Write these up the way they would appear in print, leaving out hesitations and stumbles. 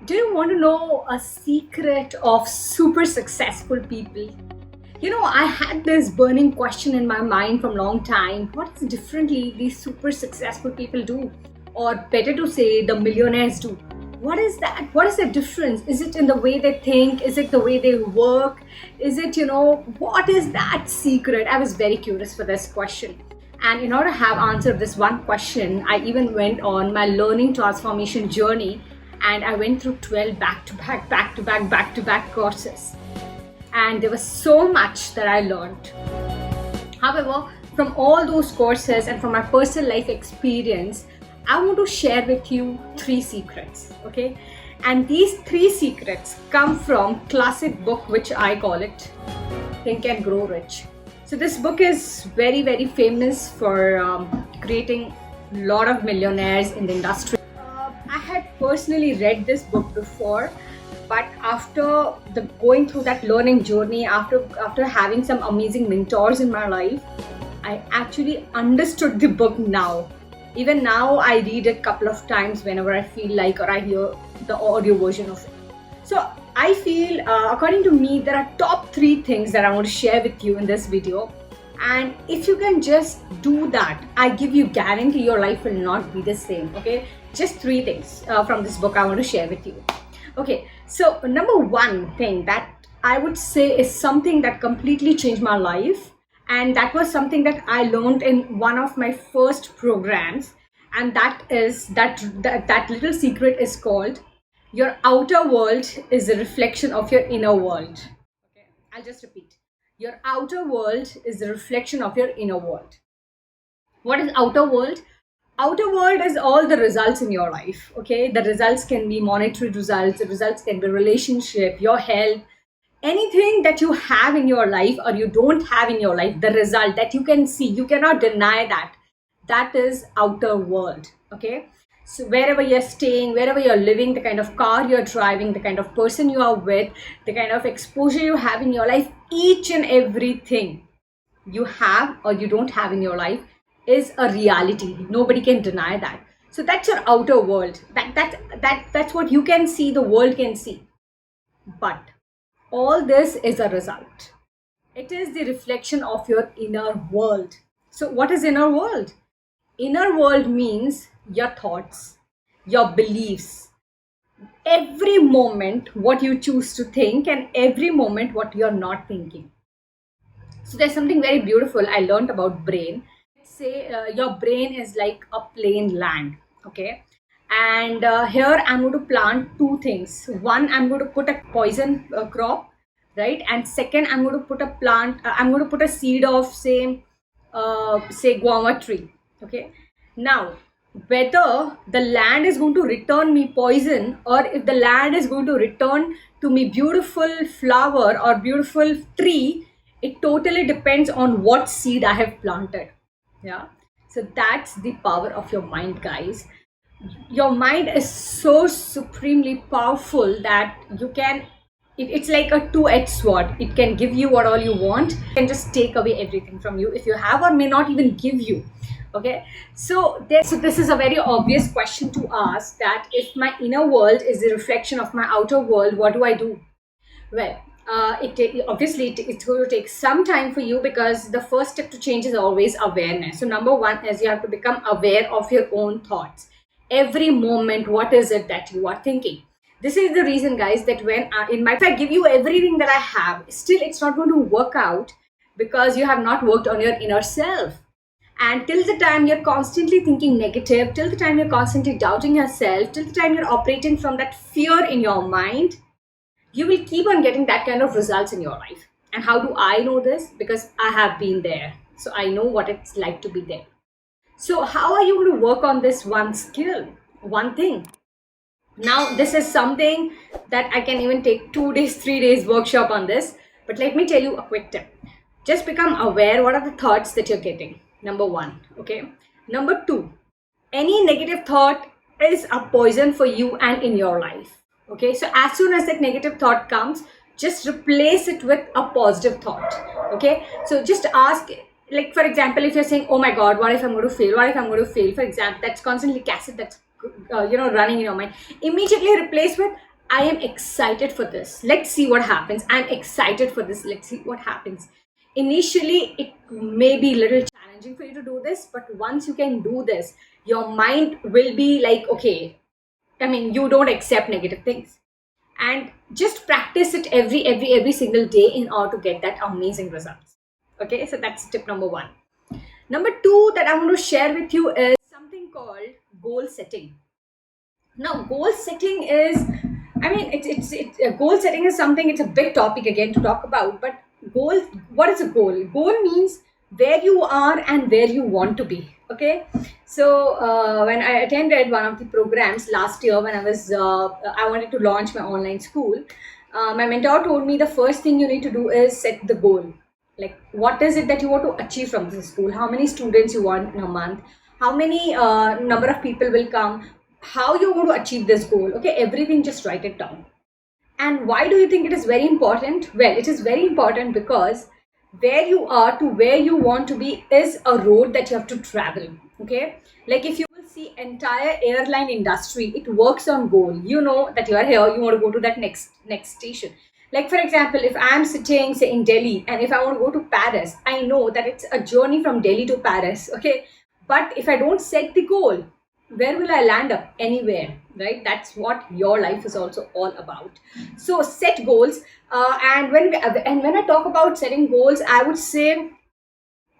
Do you want to know a secret of super successful people? I had this burning question in my mind from a long time. What is differently these super successful people do? Or better to say, the millionaires do. What is that? What is the difference? Is it in the way they think? Is it the way they work? Is it, what is that secret? I was very curious for this question. And in order to have answered this one question, I even went on my learning transformation journey and I went through 12 back to back courses. And there was so much that I learned. However, from all those courses and from my personal life experience, I want to share with you 3 secrets, okay? And these 3 secrets come from classic book, which I call it Think and Grow Rich. So this book is very, very famous for creating a lot of millionaires in the industry. I had personally read this book before, but after going through that learning journey, after having some amazing mentors in my life, I actually understood the book now. Even now, I read it a couple of times whenever I feel like, or I hear the audio version of it. So I feel, according to me, there are top 3 things that I want to share with you in this video. And if you can just do that, I give you guarantee your life will not be the same, okay? Just 3 things from this book I want to share with you. Okay, so number 1 thing that I would say is something that completely changed my life. And that was something that I learned in one of my first programs. And that is that little secret is called your outer world is a reflection of your inner world. Okay, I'll just repeat. Your outer world is a reflection of your inner world. What is outer world? Outer world is all the results in your life. Okay, the results can be monetary results, the results can be relationship, your health, anything that you have in your life or you don't have in your life, the result that you can see, you cannot deny that is outer world. Okay, so wherever you're staying, wherever you're living, the kind of car you're driving, the kind of person you are with, the kind of exposure you have in your life, each and everything you have or you don't have in your life is a reality. Nobody can deny that. So that's your outer world. That's what you can see, the world can see. But all this is a result. It is the reflection of your inner world. So what is inner world? Inner world means your thoughts, your beliefs, every moment what you choose to think and every moment what you're not thinking. So there's something very beautiful I learned about brain. Say your brain is like a plain land, okay? And here I'm going to plant 2 things. One, I'm going to put a poison crop, right? And second, I'm going to put I'm going to put a seed of say guava tree, okay? Now, whether the land is going to return me poison or if the land is going to return to me beautiful flower or beautiful tree, it totally depends on what seed I have planted. Yeah, so that's the power of your mind, guys. Your mind is so supremely powerful that you can it's like a 2-edged sword. It can give you what all you want, it can just take away everything from you if you have, or may not even give you. Okay, so this is a very obvious question to ask, that if my inner world is the reflection of my outer world, what do I do? Well, it's going to take some time for you, because the first step to change is always awareness. So number 1 is you have to become aware of your own thoughts. Every moment, what is it that you are thinking? This is the reason, guys, that when if I give you everything that I have, still it's not going to work out, because you have not worked on your inner self. And till the time you're constantly thinking negative, till the time you're constantly doubting yourself, till the time you're operating from that fear in your mind, you will keep on getting that kind of results in your life. And how do I know this? Because I have been there. So I know what it's like to be there. So how are you going to work on this one skill, one thing? Now, this is something that I can even take 2 days, 3 days workshop on this. But let me tell you a quick tip. Just become aware what are the thoughts that you're getting. Number 1, okay? Number 2, any negative thought is a poison for you and in your life. Okay, so as soon as that negative thought comes, just replace it with a positive thought. Okay, so just ask, like for example, if you're saying, oh my god, what if I'm going to fail, what if I'm going to fail, for example, that's constantly cassette that's running in your mind, immediately replace with, I am excited for this. Let's see what happens. I'm excited for this. Let's see what happens. Initially, it may be a little challenging for you to do this, but once you can do this, your mind will be like, okay, I mean, you don't accept negative things. And just practice it every single day in order to get that amazing results. Okay, so that's tip number one. Number two that I want to share with you is something called goal setting. Now, goal setting is, I mean, goal setting is something, it's a big topic again to talk about, but goal, what is a goal? Goal means where you are and where you want to be. Okay. So, when I attended one of the programs last year, when I wanted to launch my online school, my mentor told me the first thing you need to do is set the goal. Like, what is it that you want to achieve from this school? How many students you want in a month? How many number of people will come? How you want to achieve this goal? Okay, everything, just write it down. And why do you think it is very important? Well, it is very important because where you are to where you want to be is a road that you have to travel. Okay, like if you will see entire airline industry, it works on goal. You know that you are here, you want to go to that next station. Like for example, if I am sitting say in Delhi and if I want to go to Paris, I know that it's a journey from Delhi to Paris. Okay, but if I don't set the goal, where will I land up? Anywhere, right? That's what your life is also all about. So set goals, and when I talk about setting goals, I would say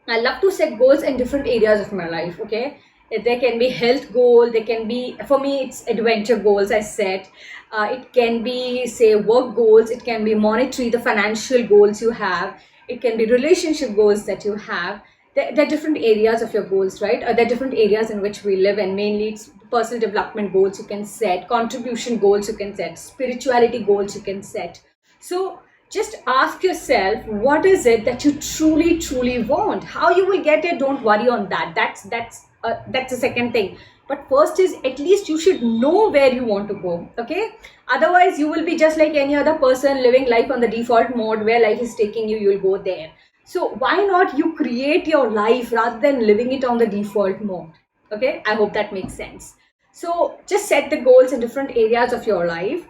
I love to set goals in different areas of my life. Okay, there can be health goal. There can be, for me, it's adventure goals I set. It can be say work goals. It can be monetary, the financial goals you have. It can be relationship goals that you have. There are different areas of your goals, right? There are different areas in which we live, and mainly it's personal development goals you can set, contribution goals you can set, spirituality goals you can set. So just ask yourself, what is it that you truly want? How you will get it, don't worry on that. That's the second thing. But first is, at least you should know where you want to go. Okay, otherwise you will be just like any other person living life on the default mode, where life is taking you, you'll go there. So why not you create your life rather than living it on the default mode? Okay, I hope that makes sense. So just set the goals in different areas of your life,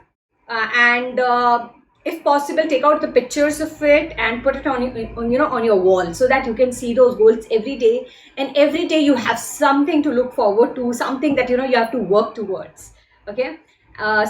and if possible, take out the pictures of it and put it on your wall, so that you can see those goals every day, and every day you have something to look forward to, something that you have to work towards. Okay,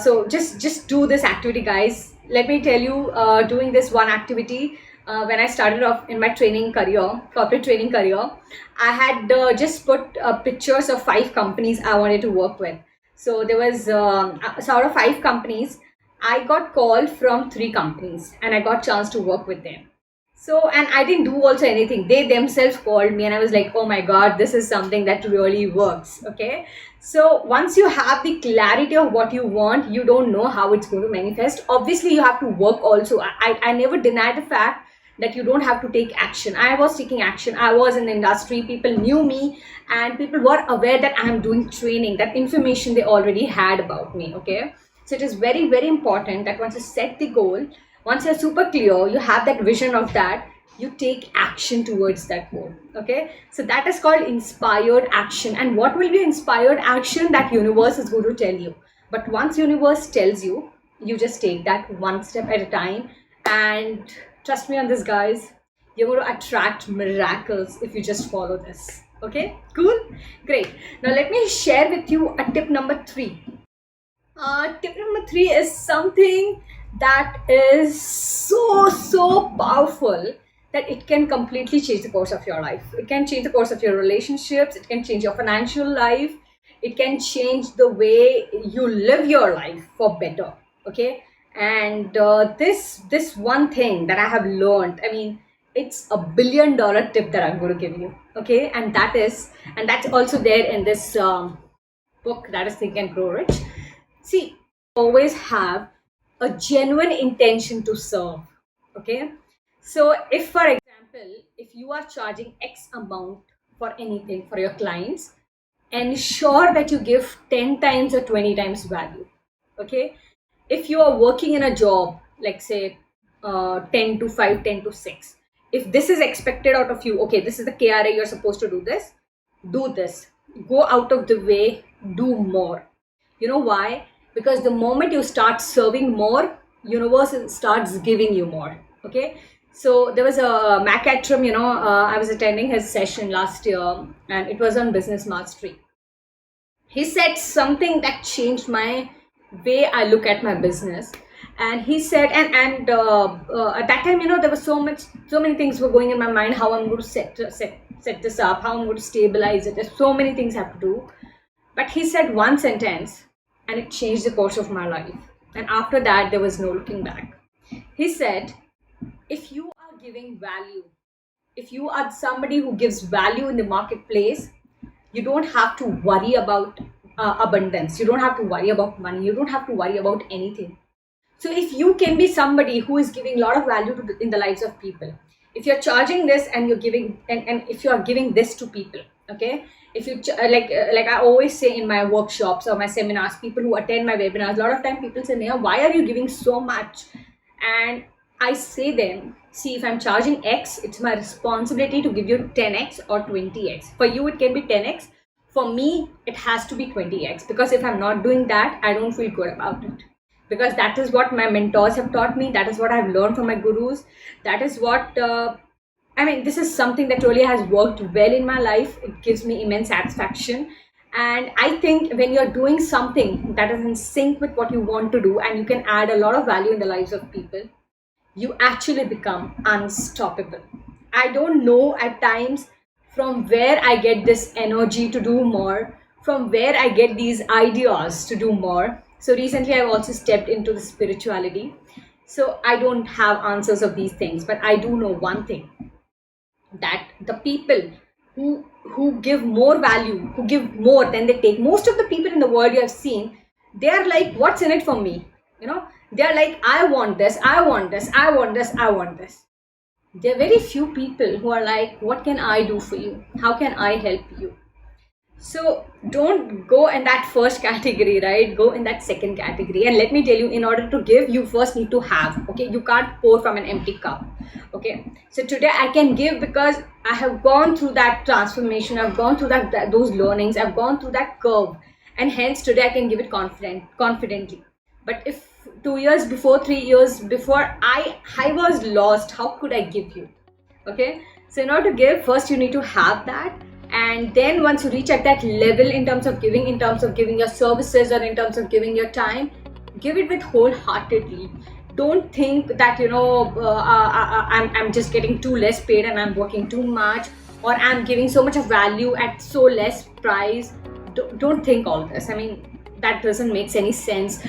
so just do this activity, guys. Let me tell you, doing this one activity, when I started off in my training career, corporate training career, I had just put pictures of 5 companies I wanted to work with. So there was, so out of 5 companies, I got called from 3 companies and I got chance to work with them. So, and I didn't do also anything. They themselves called me and I was like, oh my God, this is something that really works. Okay. So once you have the clarity of what you want, you don't know how it's going to manifest. Obviously, you have to work also. I never deny the fact that you don't have to take action. I was taking action. I was in the industry. People knew me and people were aware that I am doing training. That information they already had about me. Okay. So it is very important that once you set the goal, once you're super clear, you have that vision of that, you take action towards that goal. Okay. So that is called inspired action. And what will be inspired action? That universe is going to tell you. But once universe tells you, you just take that one step at a time. And trust me on this, guys, you're going to attract miracles if you just follow this. Okay, cool, great. Now let me share with you a tip number 3. Tip number 3 is something that is so powerful that it can completely change the course of your life. It can change the course of your relationships. It can change your financial life. It can change the way you live your life for better. Okay. And this one thing that I have learned, I mean, it's a $1 billion tip that I'm going to give you. Okay. And that's also there in this book, that is Think and Grow Rich. See, always have a genuine intention to serve. Okay. So if, for example, if you are charging X amount for anything for your clients, ensure that you give 10 times or 20 times value. Okay. If you are working in a job, like say 10 to 5, 10 to 6, if this is expected out of you, okay, this is the KRA, you're supposed to do this, go out of the way, do more. You know why? because the moment you start serving more, universe starts giving you more. Okay, so there was a Mac Attram, I was attending his session last year, and it was on business mastery. He said something that changed my way I look at my business. And he said, and at that time, there was so many things were going in my mind, how I'm going to set this up, how I'm going to stabilize it. There's so many things I have to do. But he said one sentence, and it changed the course of my life. And after that, there was no looking back. He said, if you are giving value, if you are somebody who gives value in the marketplace, you don't have to worry about abundance. You don't have to worry about money. You don't have to worry about anything. So if you can be somebody who is giving a lot of value in the lives of people, if you're charging this and you're giving, and if you are giving this to people, okay, if you like I always say in my workshops or my seminars, people who attend my webinars, a lot of time people say, Neha, why are you giving so much? And I say them, see, if I'm charging X, it's my responsibility to give you 10X or 20X. For you, it can be 10X. For me, it has to be 20X, because if I'm not doing that, I don't feel good about it. Because that is what my mentors have taught me. That is what I've learned from my gurus. That is what, this is something that really has worked well in my life. It gives me immense satisfaction. And I think when you're doing something that is in sync with what you want to do, and you can add a lot of value in the lives of people, you actually become unstoppable. I don't know at times from where I get this energy to do more, from where I get these ideas to do more. So recently I've also stepped into the spirituality. So I don't have answers of these things, but I do know one thing, that the people who give more value, who give more than they take, most of the people in the world you have seen, they are like, what's in it for me? They're like, I want this, I want this, I want this, I want this. There are very few people who are like, what can I do for you? How can I help you? So don't go in that first category, right? Go in that second category. And let me tell you, in order to give, you first need to have. Okay, you can't pour from an empty cup. Okay, so today I can give because I have gone through that transformation. I've gone through those learnings. I've gone through that curve, and hence today I can give it confidently. But if 2 years before, 3 years before, I was lost, how could I give you? Okay, so in order to give, first you need to have that. And then once you reach at that level in terms of giving your services or in terms of giving your time, give it with wholeheartedly. Don't think that I'm just getting too less paid and I'm working too much, or I'm giving so much of value at so less price. Don't think all this. That doesn't make any sense.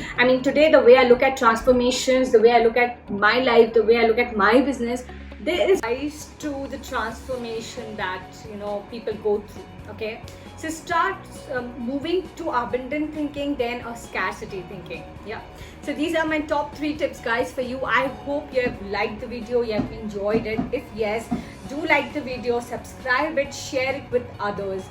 Today, the way I look at transformations, the way I look at my life, the way I look at my business, there is rise to the transformation that people go through. Okay, so start moving to abundant thinking than a scarcity thinking. Yeah, so these are my top 3 tips, guys, for you. I hope you have liked the video, you have enjoyed it. If yes, do like the video, subscribe it, share it with others.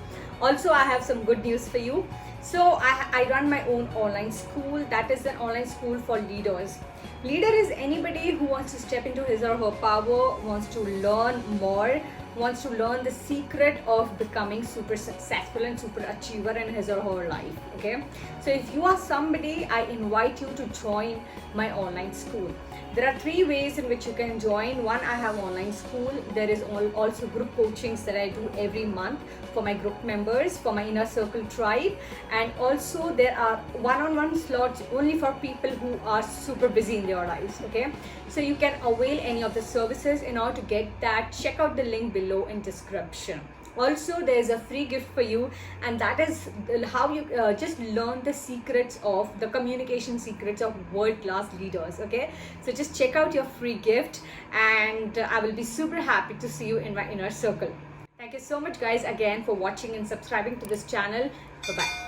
Also, I have some good news for you. So I run my own online school. That is an online school for leaders. Leader is anybody who wants to step into his or her power, wants to learn more, wants to learn the secret of becoming super successful and super achiever in his or her life. Okay, so if you are somebody, I invite you to join my online school. There are 3 ways in which you can join. One, I have online school. There is also group coachings that I do every month for my group members, for my inner circle tribe. And also there are one-on-one slots only for people who are super busy in their lives. Okay, so you can avail any of the services. In order to get that, check out the link below in description. Also, there is a free gift for you, and that is how you just learn the secrets of the communication secrets of world-class leaders. Okay, so just check out your free gift, and I will be super happy to see you in my inner circle. Thank you so much, guys, again for watching and subscribing to this channel. Bye bye.